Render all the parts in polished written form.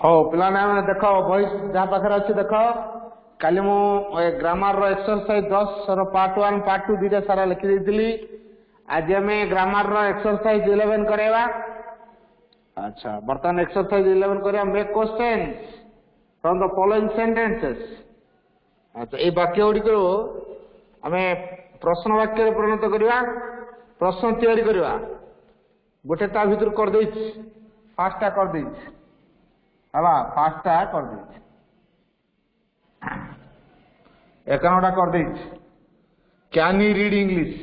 हो पिलाने मैंने देख बही जहाँ पाखे अच्छे देख काली मु ग्रामर एक्सरसाइज 10 पार्ट 1 पार्ट 2 दुटा सारा लिखी दी। आज आम ग्रामर एक्सरसाइज 11 करवा। अच्छा बर्तमान एक्सरसाइज 11 करवा। Make questions from the following sentences. अच्छा ये वाक्य गुड़िक आम प्रश्न वाक्य परिणत करवा। प्रश्न तैयारी करवा। गोटे ता भीतर कर दे फास्टा कर दे फास्टा कर दे एकानोटा कर दे। Can he read English?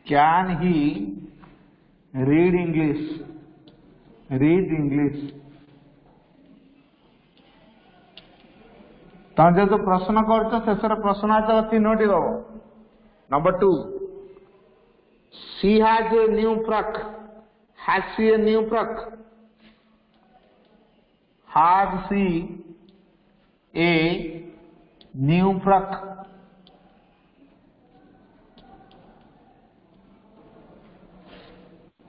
Can he read English? Read English. तुम जो प्रश्न कर शेष प्रश्नवाचक चिन्हटी दब। Number 2 she has a new frock. Has she a new frock? Has she a new frock?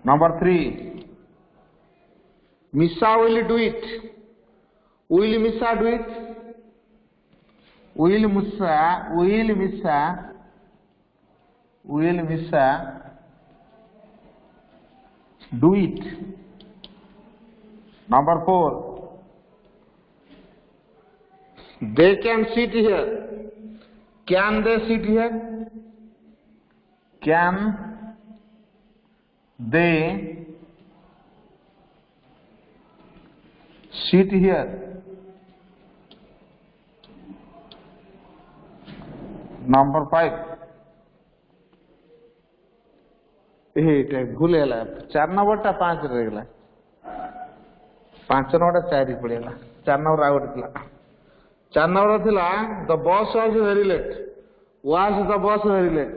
Number 3 Misa will do it. Will Misa do it? will Misa do it? Number 4 they can sit here. Can they sit here? Can they sit here? Number 5 भूल गला 4 number टा 5 रह गला। 5 number 4 पड़ेगा। 4 number out थिला। 4 number थिला the bus was very late. Was the bus very late?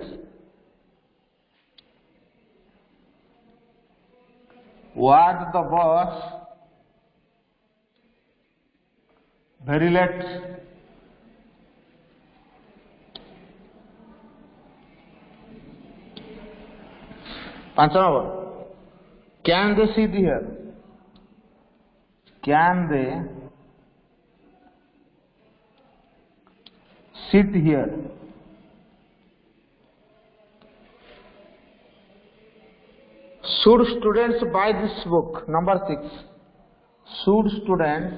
Was the bus very late? 5 number can they sit here? Can they sit here? Should students buy this book? Number 6 should students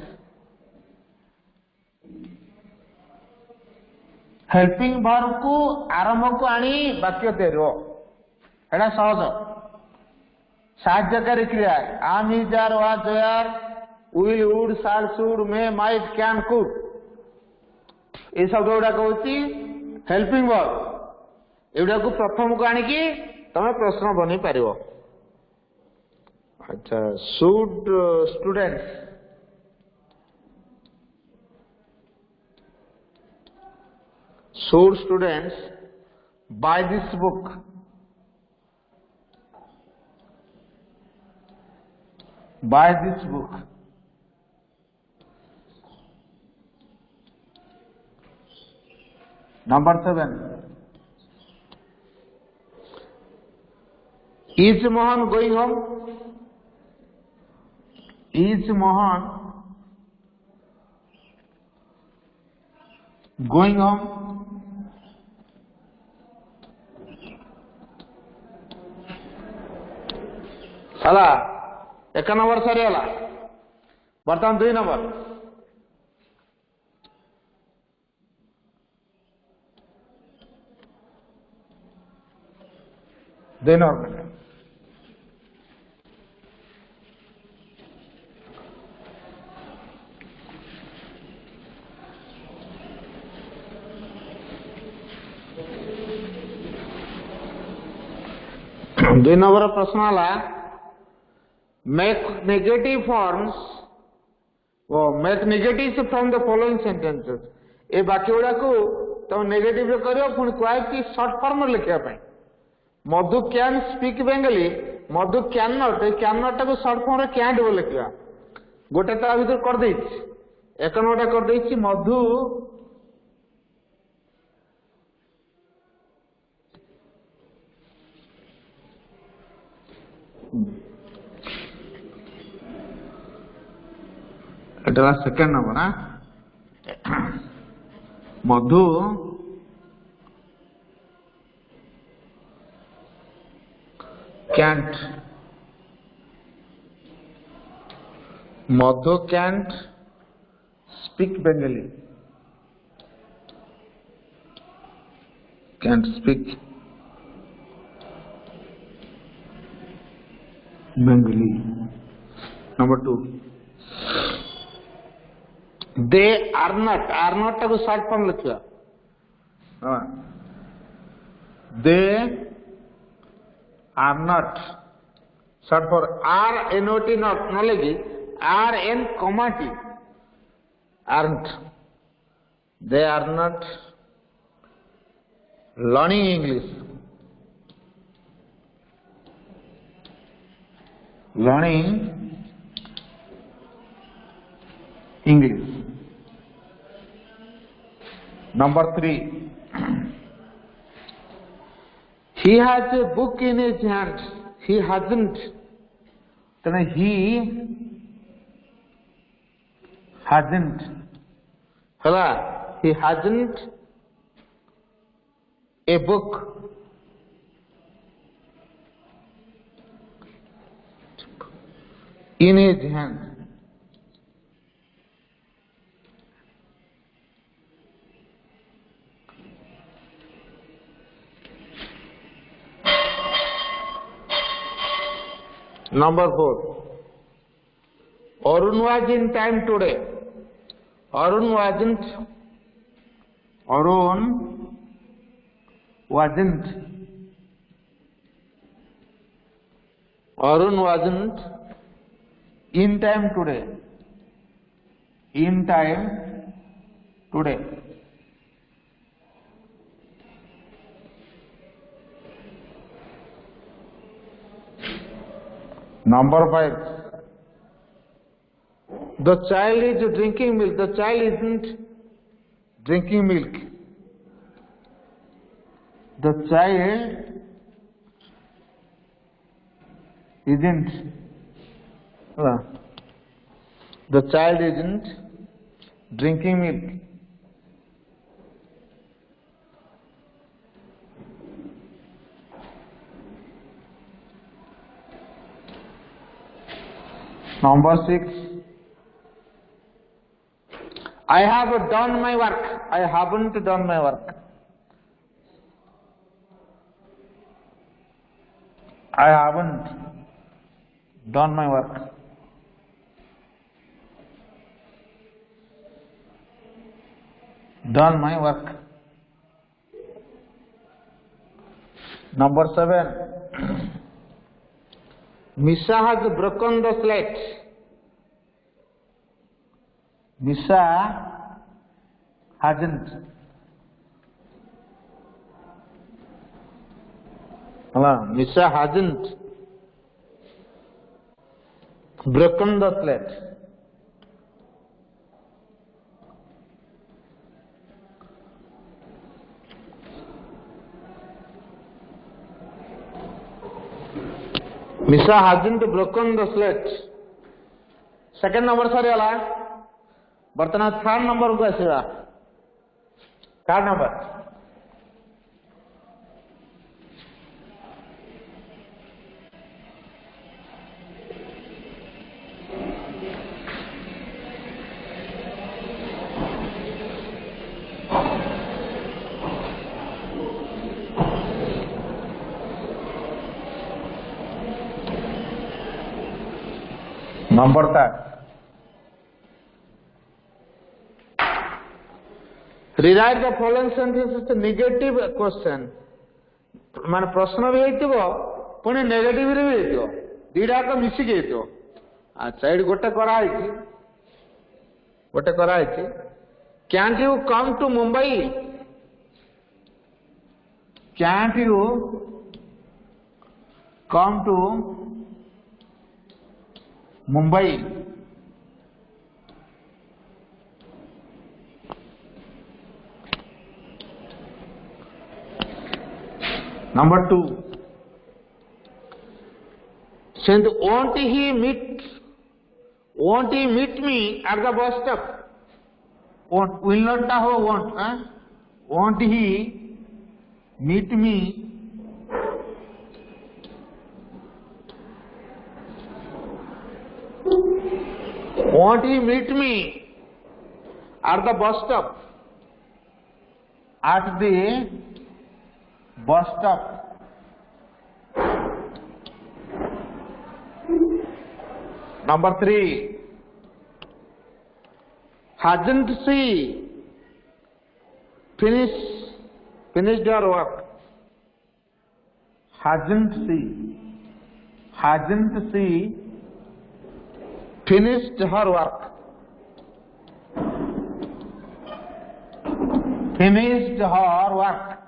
helping verb को आरंभ को आनी वाक्य तैयारी एटा सहज। साहाय्यकारी क्रिया am is are was were will would shall should may might can could ये शब्द गुड़ा हूँ हेल्पिंग वर्ब। एगुड़ा को प्रथम को आनिकी तमे प्रश्न बन पार। अच्छा should students buy this book? Buy this book? Number 7 is Mohan going home? Is Mohan going home? साला 1 नंबर सरीगला। बर्तमान 2 नंबर दुई नंबर प्रश्न है make negative forms make negatives from the following sentences। ए वाक्य गुड़ा को तुम नेगेटिव करो पुणी कह शॉर्ट फॉर्म लिखा Madhu can speak Bengali Madhu can not को शॉर्ट फॉर्म रे कैंट बोल लिखा। गोटे ता भीतर कर दे 1 नंबर कर दे मधु এটা সেকেন্ড নম্বর না মধু can't speak Bengali. Can't speak Bengali. Number 2. They are not. Are not को short form लिखिया. They are not. Short for are not not knowledge. Are n comma t. Aren't. They are not learning English. Learning English. Number 3. He has a book in his hand. He hasn't. Then he hasn't. Hello. He hasn't a book. In his hand. Number 4. Arun was in time today. Arun wasn't. Arun wasn't. Arun wasn't in time today. In time today. Number 5. The child is drinking milk. The child isn't drinking milk. The child isn't. The child isn't drinking milk. Number 6. I have done my work. I haven't done my work. I haven't done my work. Done my work. Number 7. Misha has broken the slate. Misha hasn't. Hello. Misha hasn't broken the slate. Misha hasn't broken the slate. Second number sorry ala. Bartana third number को आसेगा. Third number. Number 3. Rewrite the following sentences to negative question. माने प्रश्न भी है तो Pune negative रे भी है दीटा को मिसी के तो अच्छा ये गोटे करा है can't you come to Mumbai? Can't you come to Mumbai? Number 2. Since won't Won't he meet me at the bus stop? Won't, will not टा हो won't, won't he meet me won't he meet me at the bus stop? At the bus stop. Number 3. Hasn't she finished her work? Hasn't she finished her work? Finished her work.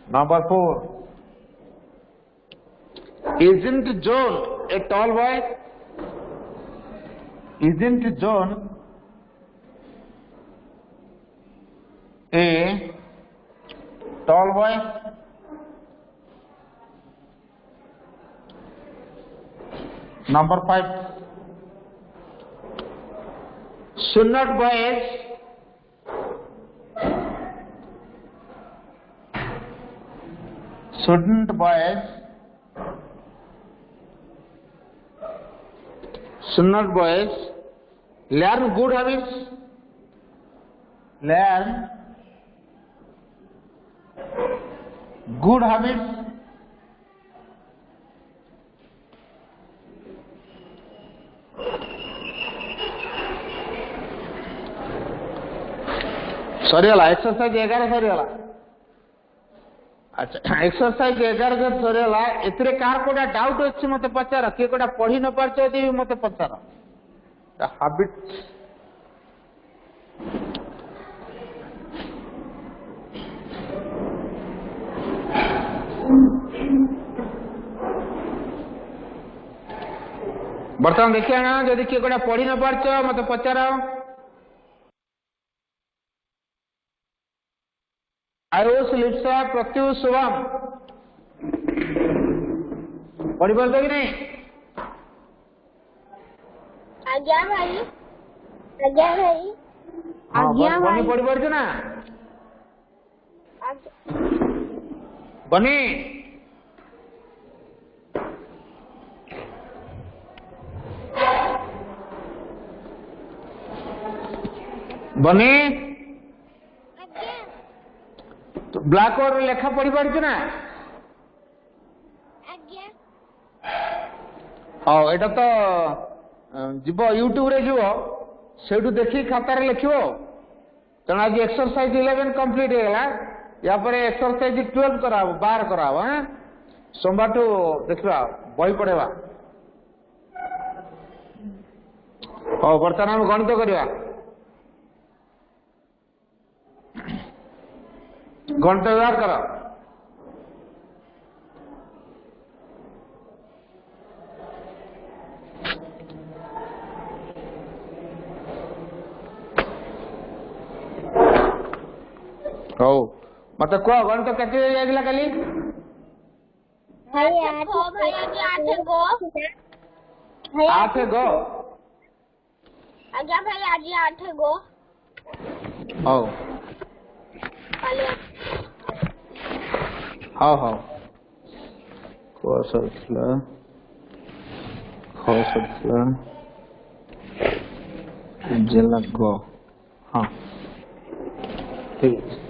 Number 4. Isn't John a tall boy? Isn't John a tall boy? Number 5. Shouldn't boys learn good habits? Learn good habits? सरीगला exercise 11 सरीगला अच्छा exercise 11 जब सरीगला एतरे car कोडा doubt अछि मते पचार के कोडा पढी न पारछ यदि मते पचार द हैबिट बर्तमान देखिए ना यदि के कोडा पढी न पारछ मते पचार आयुष लिप्सा प्रत्युष शुभम पढ़ी पारछ कि नहीं आज्ञा भाई आज्ञा भाई आज्ञा भाई पढ़ी पारछ ना बनी बनी तो ब्लैक बोर्ड लेखा पढ़ी पारछ ना आज्ञा हाँ एटा तो जीव यूट्यूब रे जीव सेठू देखी खातार लिखो तेना आज एक्सरसाइज 11 कंप्लीट हो गला या पर एक्सरसाइज 12 कराबो 12 कराबो हां सोमवार ठू देखबा बही पढ़ेबा ओ वर्तमान हम गणित करबा गणित व्यवहार करो हो मत को गणित केते जाइला काली भाई 8 गो 8 गो आज्ञा भाई आज 8 गो हो हाँ हाँ कोसला जिला गो हाँ ठीक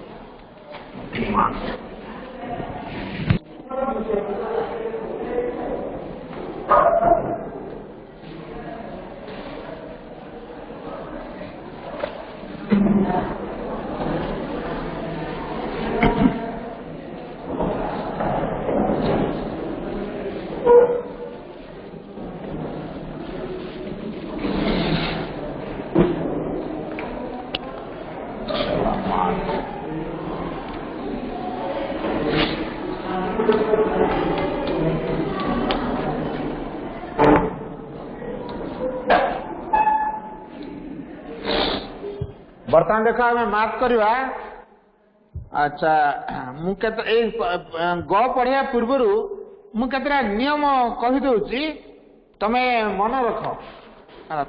बर्तमान देख आम मार्क करवा अच्छा मुझे ग पढ़िया पूर्व मु केतरा नियम कहि दउची तमे मन रख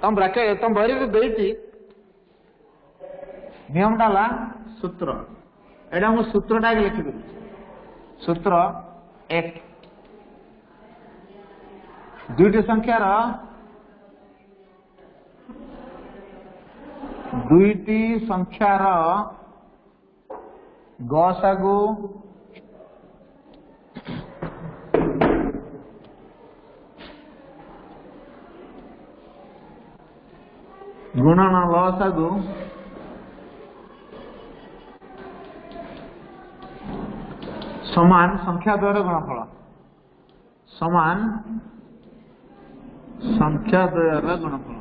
तुम ब्रैकेट तुम बहरी देती नियम डाला सूत्र एटा मु सूत्रटा लिखि दउची सूत्र 1 दुईटी संख्यार गसागु गुणन लसागु समान संख्या द्वयर गुणफल समान संख्या द्वयर गुणफल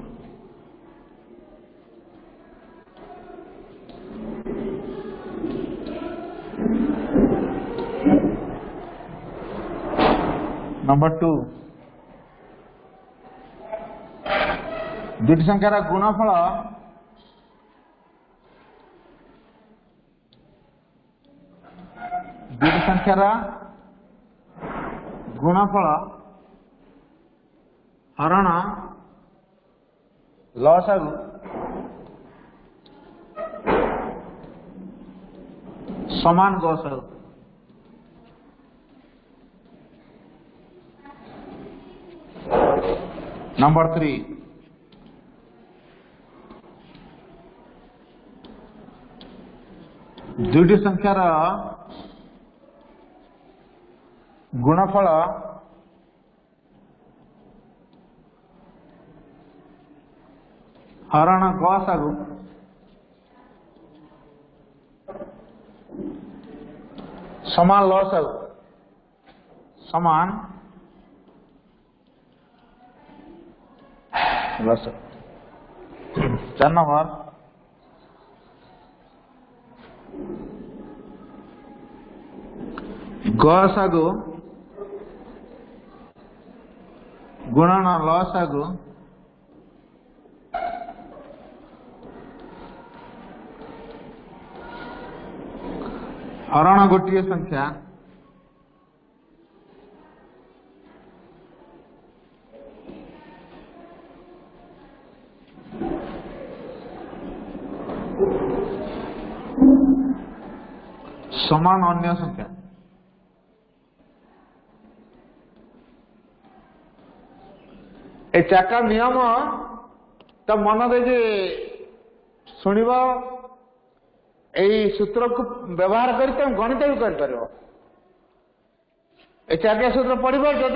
नंबर 2 दुईटी संख्यार गुणफल दुईटी संख्यार गुणफल हरण लसागु समान गसागु नंबर 3 दुईटी संख्यार गुणफल हरण गसागु समान लसागु समान लसागु 4 नंबर गसागु गुणन लसागु हरण गोटे संख्या समान अन्य संख्या ए चाका नियम तो मन दे शुणव यही सूत्र को व्यवहार कर तुम गणित भी कर चार्टा सूत्र पढ़ पार तो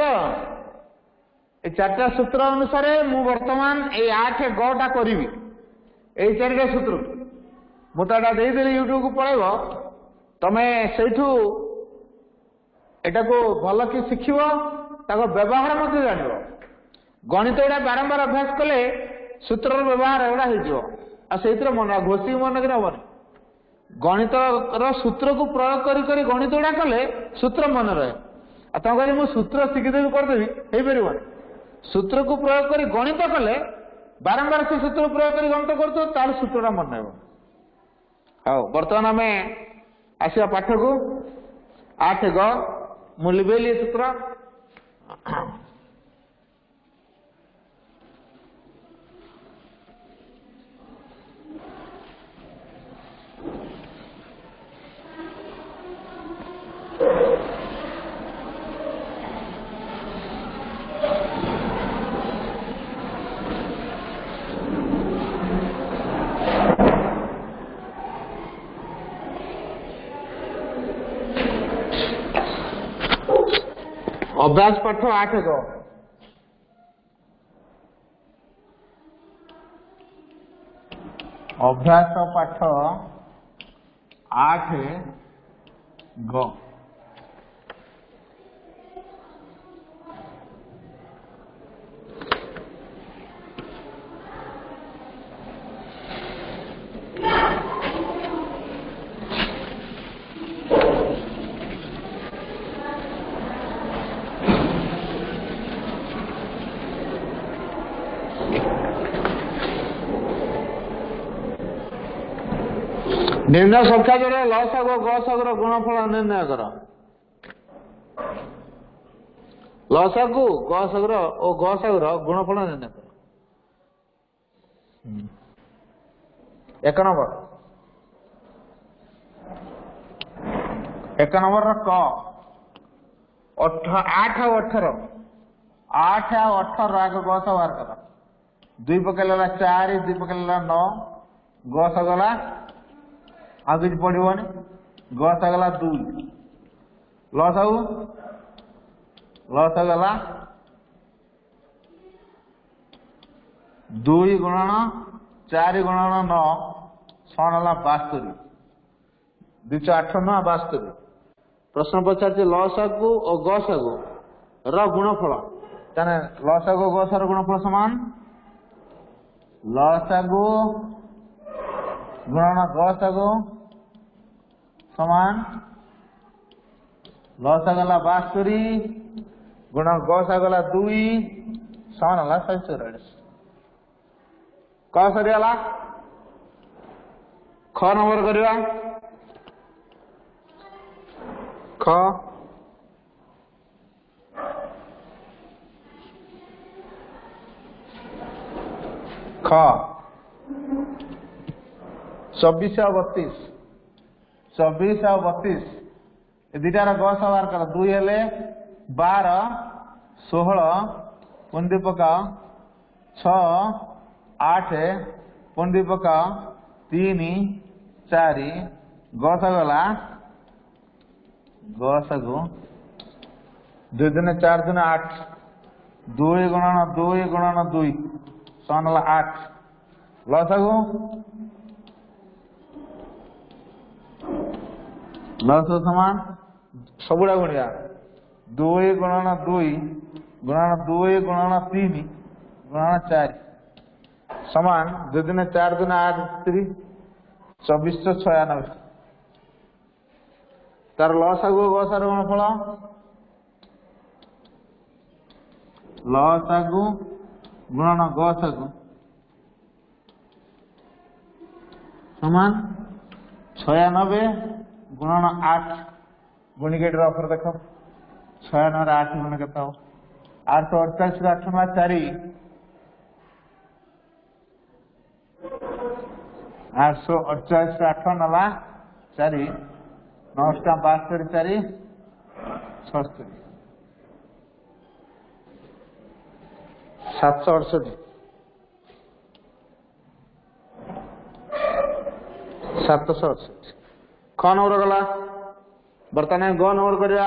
ये चार्टा सूत्र अनुसार मु वर्तमान ये 8 टा करी यही 4टा सूत्र मुझे देदेली यूट्यूब को पड़ेब तमें से भल कि शिख व्यवहार मत जान गणित गुड़ा बारंबार अभ्यास कले सूत्र व्यवहार एगुड़ा हो मन घोषी मन कि नबनी गणित सूत्र को प्रयोग करी गणित गुड़ा कले सूत्र मन रहे तुम कह मुझे सूत्र शिखिदेवी करदेवी हो पार सूत्र को प्रयोग कर गणित कले बारंबार से सूत्र प्रयोग कर गणित कर सूत्रटा मन रहा हाँ बर्तमान आम आसवा पाठ को 8 ग मु लिभेली सूत्र अभ्यास पाठ 8 ग अभ्यास पाठ 8 ग निर्णय संख्या द्वारा लसागु गसागुर गुणफल निर्णय कर ଲସାଗୁ ଗସାଗୁର ଓ ଗସାଗୁର ଗୁଣଫଳ ନିର୍ଣ୍ଣୟ କର। 1 ନମ୍ବର 1 ନମ୍ବରର କ 8 ଆଉ 18 8 ଆଉ 18 ଆଗ ଗସ ବାହାର କର। 2 ପକେଇଲା 4 2 ପକେଇଲା 9 ଗସ ଗଲା ଆଉ କିଛି ପଡିବନି ଗସ ଗଲା 2 ଲସାଗୁ ଗଲା 2 ଗୁଣନ 4 ଗୁଣନ 9 ସମାନ ହେଲା 72 208 9 72। ପ୍ରଶ୍ନ ପଚାରୁଛି ଲସାଗୁ ଓ ଗସାଗୁ ର ଗୁଣଫଳ ତାହେଲେ ଲସାଗୁ ଓ ଗସାର ଗୁଣଫଳ ସମାନ ଲସାଗୁ ଗୁଣନ ଗସାଗୁ ସମାନ ଲସାଗୁ ହେଲା 72 ଗୁଣ ଗସାଗୁ ହେଲା 2 ସମାନ ହେଲା 144। କ ସରିଗଲା ଖ ନମ୍ବର କରିବା ଖ 24 ଆଉ 32 24 ଆଉ 32 ଏ ଦିଟାର ଗସ ବାହାର କର 2 ହେଲେ 12 16 ପୁଣି ପକାଅ 6 8 ପୁଣି ପକାଅ 3 4 ଗସ ଗଲା ଗସଗୁ 2 ଦିନେ 4 ଦିନେ 8 2 ଗୁଣନ 2 ଗୁଣନ 2 ସମାନ ହେଲା 8 ଲସାଗୁ ସମାନ ସବୁଡା ଗୁଣିଆ 2 ଗୁଣନ 2 ଗୁଣନ 2 ଗୁଣନ 3 ଗୁଣନ 4 ସମାନ 2 ଦିନେ 4 ଦିନେ 8 3 2496 ତାର ଲସାଗୁ ଗସାର ଗୁଣଫଳ ଲସାଗୁ ଗୁଣନ ଗସାଗୁ ସମାନ 96 ଗୁଣନ 8 ଗୁଣିକେଟର ଅଫର ଦେଖ 96 ରେ 8 ଗୁଣ କେତେ ହବ 848 ରେ 8 ନବା 4 848 ରେ 8 ନବା 4 9 ଟା 72 4 76 768 768 ख नंबर गला बर्तमान ग नंबर करिया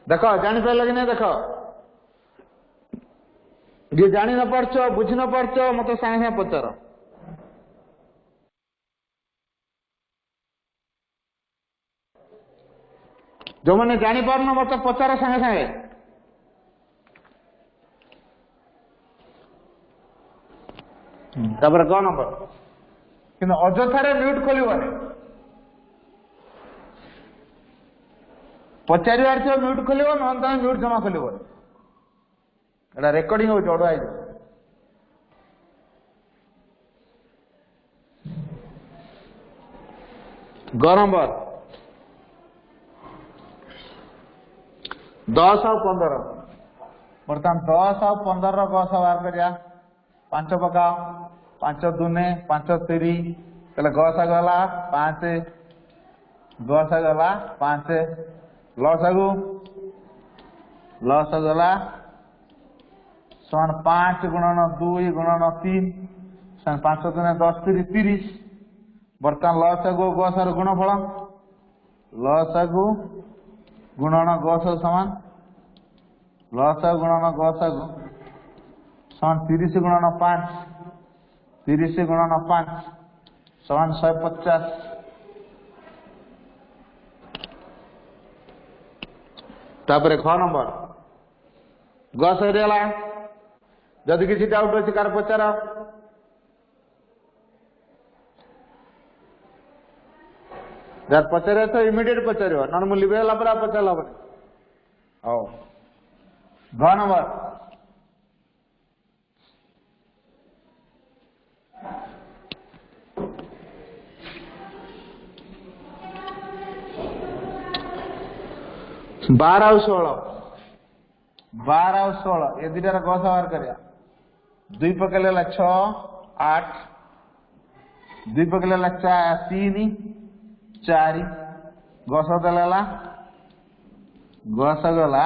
देखो जानी पाइल कि नहीं देखो जे जानी न पारछ बुझी न पारछ मत सागे सागे पचार जो मैंने जानी पारन मत पचार सागे सागे तापर ग नंबर कि अजथारे म्यूट खोलवानी पचारिवार थी म्यूट खोल ना म्यूट जमा खोल रेकर्डिंग हो अड़ुआ ग नंबर 10 और 15 बर्तमान 10 और 15 गस बाहर करिया 5 पकाओ 5 दुने 5 3 तले गसा गला 5 गसा गला 5 लसागु गला समान 5 गुणन 2 गुणन 3 समान 5 दुने 10 3 30 बर्तमान लसागु गसार गुणफल लसागु गुणन गस समान लसागु गुणन गसागु समान 30 गुणन 5 30 गुणन 5 समान 150 तापर ख नंबर गस हेला जदि किसी डाउट अच्छी कार पचार जार पचारे तो इमिडिएट पचार ना मुझे लिवेला पर पचार हम घ नंबर 12 ଆଉ 16 12 ଆଉ 16 ଏ ଦିଟାର ଗସ ବାହାର କରିବା 2 ପକେଇଲେ ହେଲା 6 8 2 ପକେଇଲେ ହେଲା 3 4 ଗସ ଦେଲା ଗସ ଗଲା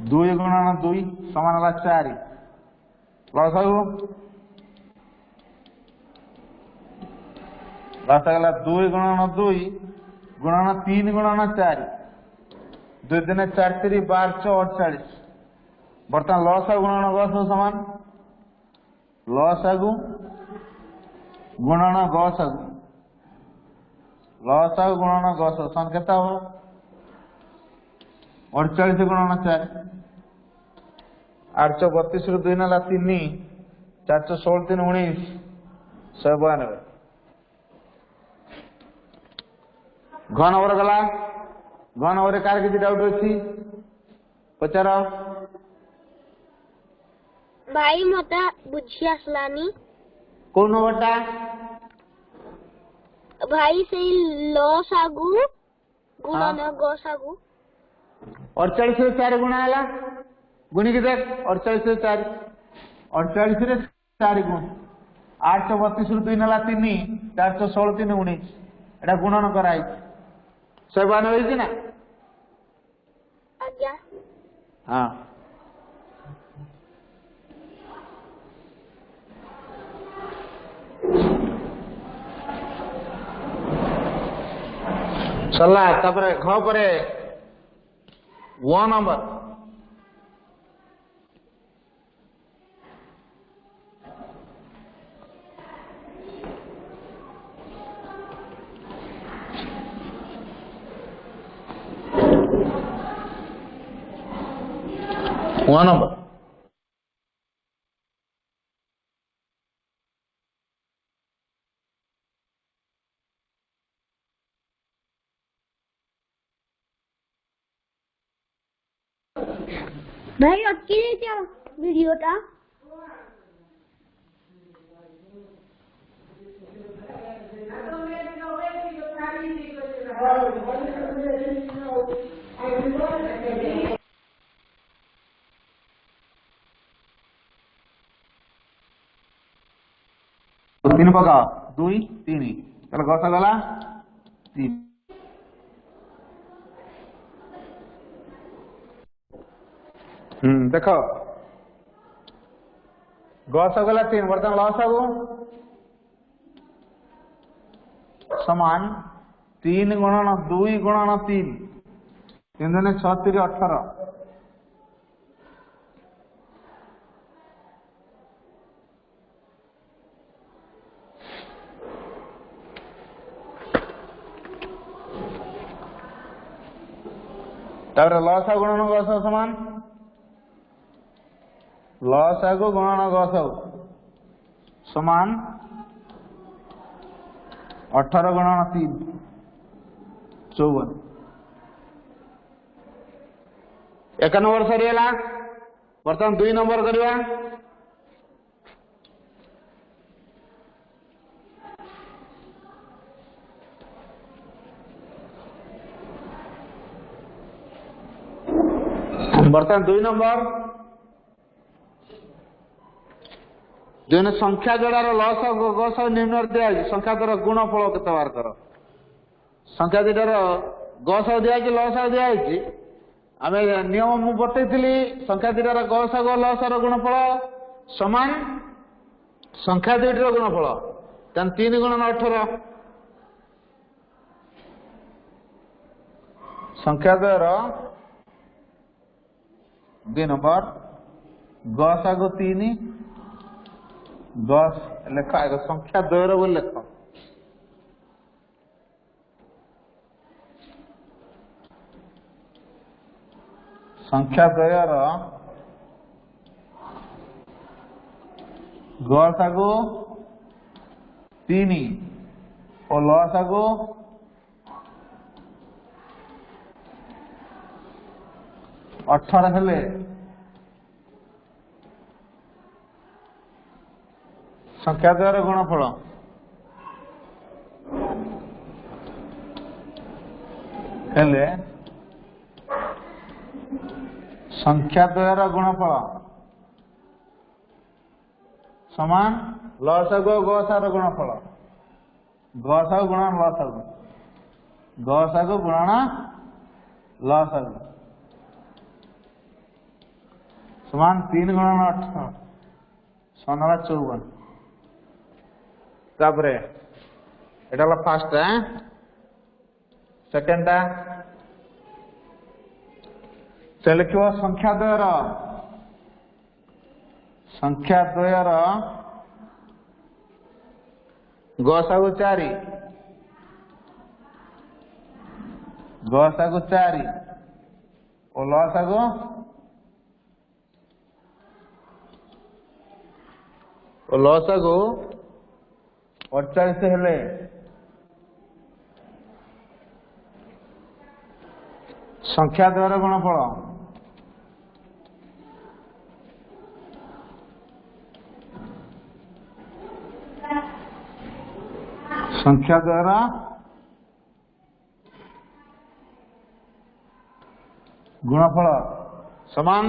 2 ଗୁଣନ 2 ସମାନ ହେଲା 4 ଲସାଗୁ ଲସାଗଲା 2 ଗୁଣନ 2 ଗୁଣନ 3 ଗୁଣନ 4 2 ଦିନେ 4 3 12 48 ବର୍ତ୍ତମାନ ଲସାଗୁ ଗୁଣନ ଗସ ସମାନ ଲସାଗୁ ଗୁଣନ ଗସାଗୁ ଲସାଗୁ ଗୁଣନ ଗସ ସମାନ କେତେ ହବ 48 गुणन 4 832 ରୁ 2 ନେଲା 3 416 3 19 192 घ नंबर गला घ नंबर कार किसी डाउट अछि पचार भाई मता बुझी आसलानी कोन नंबरटा भाई से लसागु गुणन गसागु 48 रे 4 गुणा हला गुणी के देख 48 रे 4 48 रे 4 गुण 832 ରୁ 2 ନେଲା 3 416 3 19 एटा गुणन कराई 92 ହେଇଛି ନା आज्ञा हां चला तापर घ परे 1 नंबर भाई अटकी क्या वीडियो टा तीन पकाओ 2 3 चलो गसा गला 3 देखो गस गला 3 बर्तन लॉस हबो समान 3 गुणन 2 गुणन 3 3 दिने 6 3 18 तापर लॉस गुणन गस समान लसागु गुणन गसागु समान 18 गुणन 3 54 1 नंबर सरीला बर्तमान 2 नंबर करबा बर्तमान 2 नंबर जो संख्या जोड़ार लस गस निम्न दिया संख्या द्वारा गुणफल केते बार कर संख्या दुटार गस दिया लस दिया आम नियम मु बतई संख्या दुटार गस लसर गुणफल समान संख्या दुईटर गुणफल 3 गुणन 18 संख्या द्वार 2 नंबर गस आगो 3 10 लेख आगे संख्या द्वयर बोल लेख संख्या द्वयर गस आगो 3 और लस आगो 18 हेले संख्या द्वारा गुणफल हेले संख्या द्वयर गुणफल समान लसागु गसार गुणफल गसागु गुणन लसागु गसागु गुणन लसागु समान 3 गुणन 18 सनरा 54 तापरे एटा ला फर्स्ट है सेकंड टा से लिखिबो संख्या द्वयर गसागु 4 और लसागु 48 हेले संख्या द्वयर गुणफल संख्या द्वारा गुणफल समान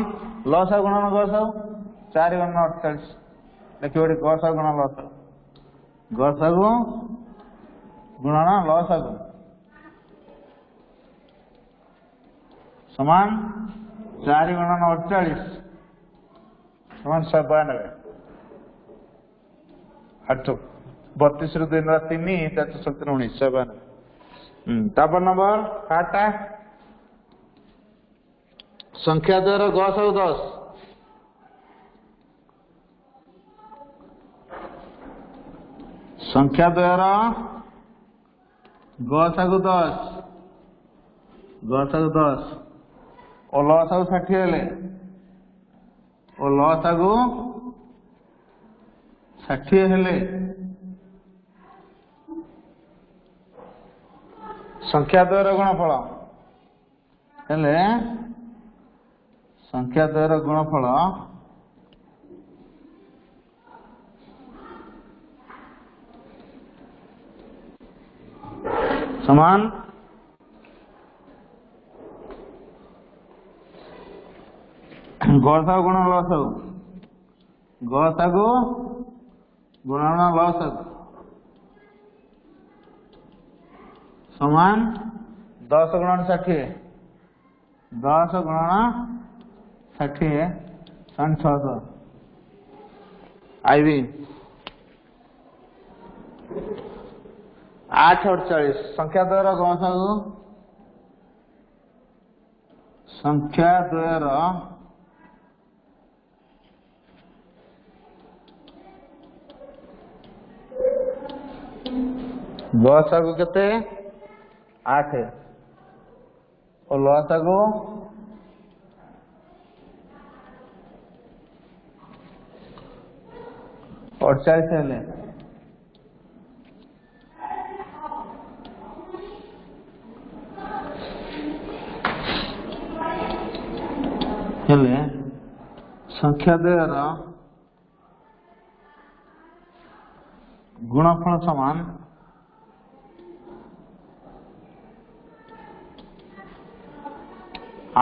लसा गुणन गसागु 4 गुणन 48 देखिए गसागु गुणन लसागु गसागु गुणन लसागु समान 4 गुणन 48 समान 92 8 32 रु 2 3 4 7 19 92 तापर नंबर 8 संख्या द्वारा गसागु 10 संख्या द्वारा गसागु 10 और लसागु 60 हेले और लसागु 60 हेले संख्या द्वयर गुणफल हेले संख्या द्वयर गुणफल समान गसागु गुणन लसागु गसागु गुणन लसागु समान 10 गुणन 60 10 गुणन 60 सन 600 आईवी 8 और 40 संख्या द्वयर गसागु संख्या द्वयर गसागु केते 8 और लसागु 48 हेले संख्या द्वयर गुणफल समान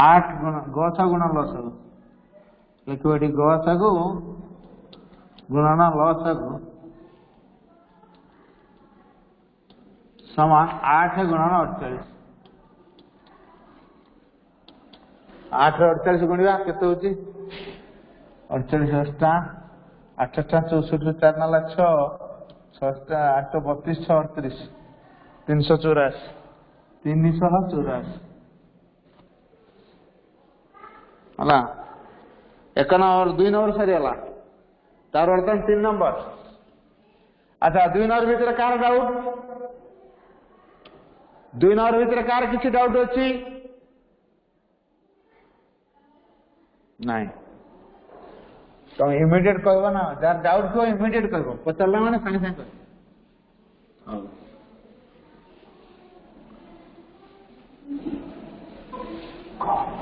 8 गसागु गुणन लसागु लिखो एटी गसागु गुणन लसागु समान 8 गुणन 48 8 48 गुणिया केते होची 48 अष्टा 8 64 4 9 6 6 8 32 6 38 384 384 हला 1 नंबर 2 नंबर सरी हला तार वर्तन 3 नंबर अच्छा 2 नंबर भीतर कार डाउट 2 नंबर भीतर कार किछि डाउट अछि नहीं तो इमीडिएट कहबो ना जार डाउट को इमीडिएट कहबो पचलला माने संगे संगे कहबो हां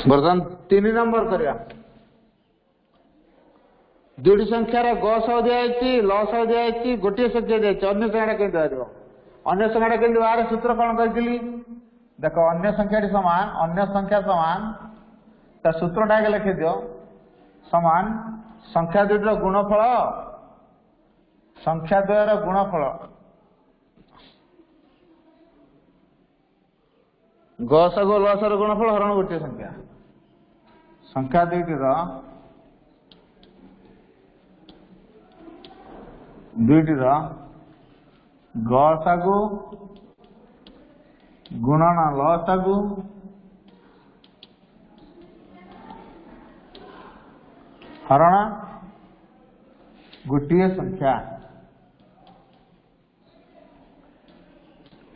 बर्तमान 3 नंबर करिया दुईटी संख्यार ग सह दिखाई ल सह दिखाई गोटे संख्या दिखाई अन्य संख्या के अन्य संख्या के बाहर सूत्र कौन कही देख अन्य संख्या समान अन्य संख्या समान ता सूत्रटा के लिखि दियो समान संख्या दुईटर गुणफल संख्या द्वयर गुणफल गसगु लसर गुणफल हरण गोटे संख्या संख्या दुईटीर गसगु गुणन लसगु हरण गोटे संख्या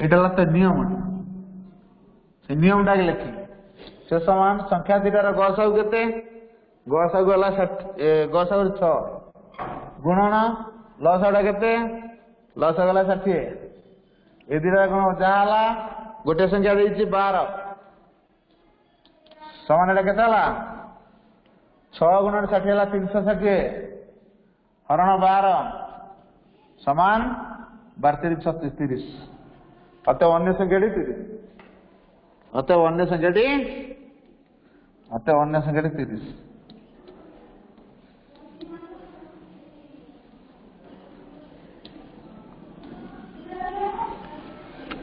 एटा तो नियम नियमटा लिखी से समान संख्या दुईटार गसगु केते गसगु है गसगु 6 गुणन लसटा केते लसगु है 60 ए दुईटा गुण जहाँ गोटे संख्या देछि 12 समान एटा केते हला 6 गुणन 60 है 360 हरण 12 समान 12 36 30 अतः अन्य संख्या 30 अतः अन्य संख्या 30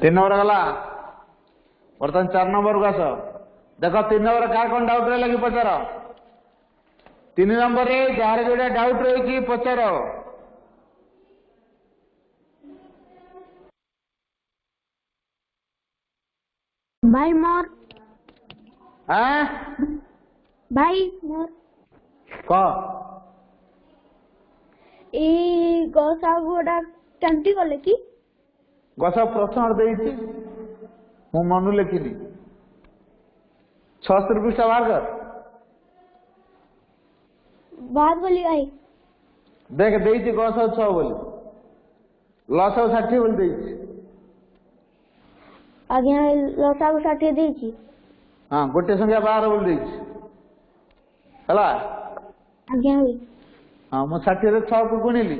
3 नंबर गला बर्तमान 4 नंबर को आस देख 3 नंबर क्या कौन डाउट रहा कि पचार 3 नंबर रे जार जोड़ा डाउट रही पचार भाई मोर भाई मोर क ए गसागुडा केमती गले कि गसा प्रश्न देइछि मु मनु लेखिनी 76 पृष्ठ बाहर कर बात बोली भाई देख देइछि गसा 6 बोली लसा 60 बोली देइछि आज्ञा लसागु 60 देइछि हां गोटे संख्या 12 बोली देइछि हला आज्ञा भाई हां मु 60 रे 6 को गुणिली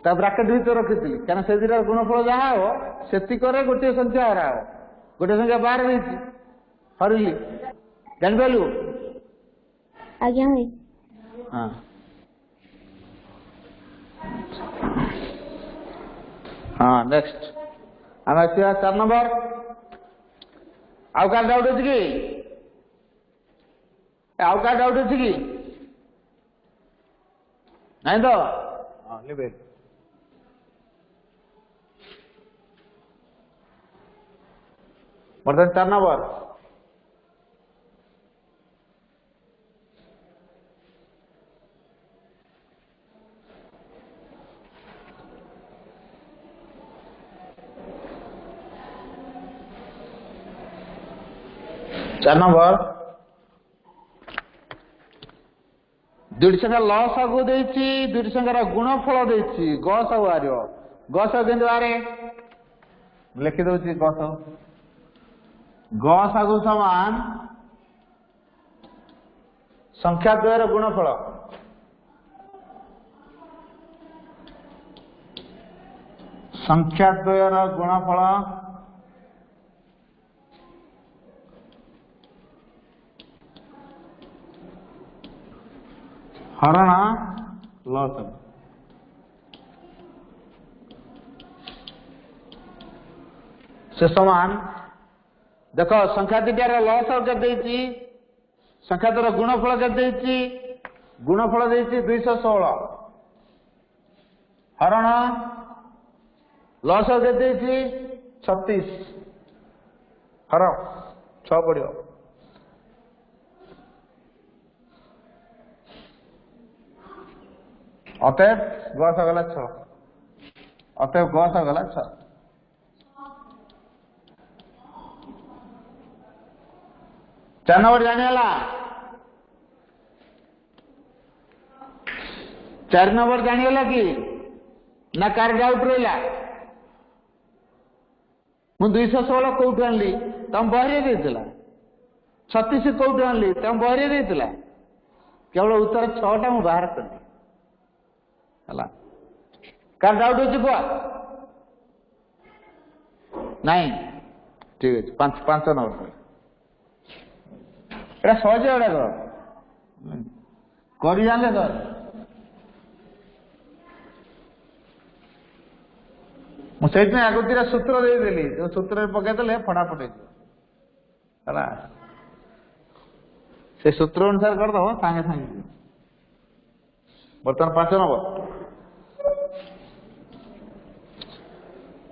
ता ब्रैकेट भीतर रखिथिली कारण से दिरा गुणफल जहा हो सेति करे गोटे संख्या हरा हो गोटे संख्या 12 देइछि हरिली जान पालु आज्ञा भाई हां हां नेक्स्ट आम 4 नंबर आउ का डाउट अछि कि आउ का डाउट अछि कि नहीं तो हां लेबे बर्तमान 4 नंबर चार नंबर दुईटी संख्या लसागु देइछि दुईटी संख्यार गुणफल देइछि गसागु आरियो गसागु केंद्र बारे लिखि दउछि गसागु समान संख्या द्वयर गुणफल संख्या द्वयर गुणफल हरण लसागु से समान देख संख्या दुटार लसागु के देइछि संख्या द्वारा गुणफल के देइछि गुणफल देइछि 216 हरण लसागु के देइछि 36 हर 6 पड़ियो अतएव गला 6 अतएव गला 6 4 नंबर जानिला 4 नंबर जानिला कि ना कार डाउट रहिला मु 216 कोउठ आनली तम बहरे देथिला 36 कोउठी आनली तम बहरे देइतला केवल उत्तर 6टा मु बाहर कली हला कार डाउट होची को नहीं ठीक है 5 नंबर एटा सहज एडा करी जानले तो मुझे आगुतीरा सूत्र देदेली जो सूत्र पकईदे फटाफट है से सूत्र अनुसार करदे सांगे सांगे बर्तमान 5 नंबर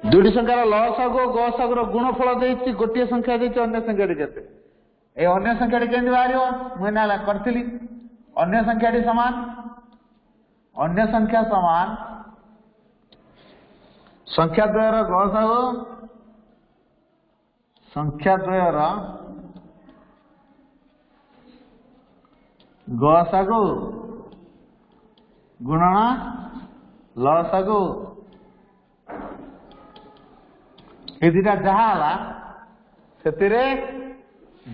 दुईटी संख्यार लसागु गसागुर गुणफल देती गोटे संख्या देती अन्य संख्या केते ए अन्य संख्या केमती बाहर मुझे करी अन्य संख्या समान अन्य संख्या समान संख्या द्वयर गसागु संख्या द्वयर गसागु गुणन लसागु ये दुटा जहाँ से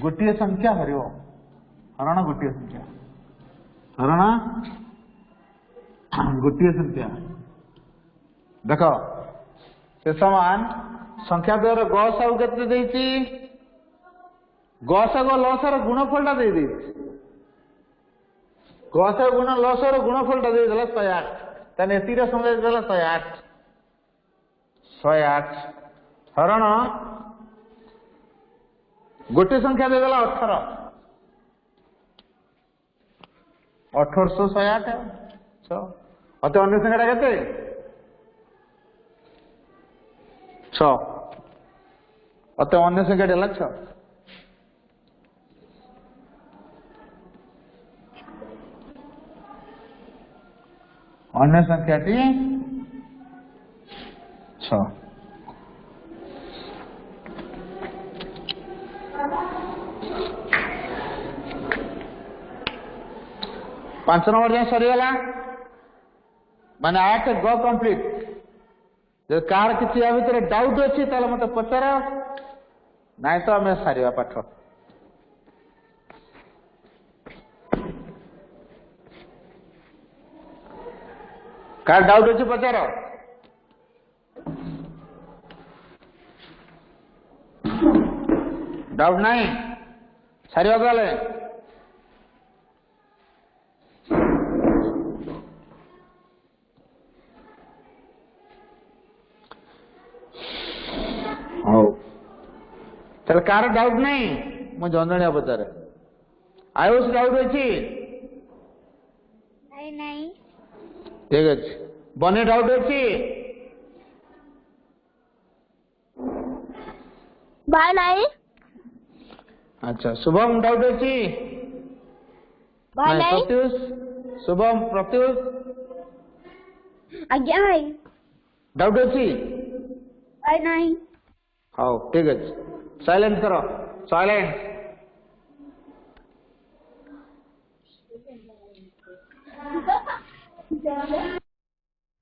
गोटे संख्या हर हरण गोटे संख्या हरण गोटे संख्या देख से समान संख्या द्वारा गसागु केते गसागु लसार गुणफलटा दे गसागु गुण लसार गुणफलटा दे 108 ताने एतिरा समय देला 108 हरण गोटे संख्या दे देला 18 1808 अत अन्य संख्या केते 6 अत अन्य संख्या देला 6 अन्य संख्या 6 5 नंबर जाए सरीगला माने 8 ग कंप्लीट जो कार किसी या भीतर डाउट अच्छी ताले मत पचार नाई तो आम सारिया पाठ कार डाउट अच्छी पचार डाउट नहीं सारिया ताले चल कार डाउट नहीं मु जनजणिया पचारे आयुष डाउट अच्छी नहीं ठीक अच्छे बने डाउट अच्छी भाई नहीं अच्छा शुभम डाउट अच्छी भाई नहीं प्रत्युष शुभम प्रत्युष आज्ञा भाई डाउट अच्छी भाई नहीं हाँ ठीक अच्छे साइलेंट करो साइलेंट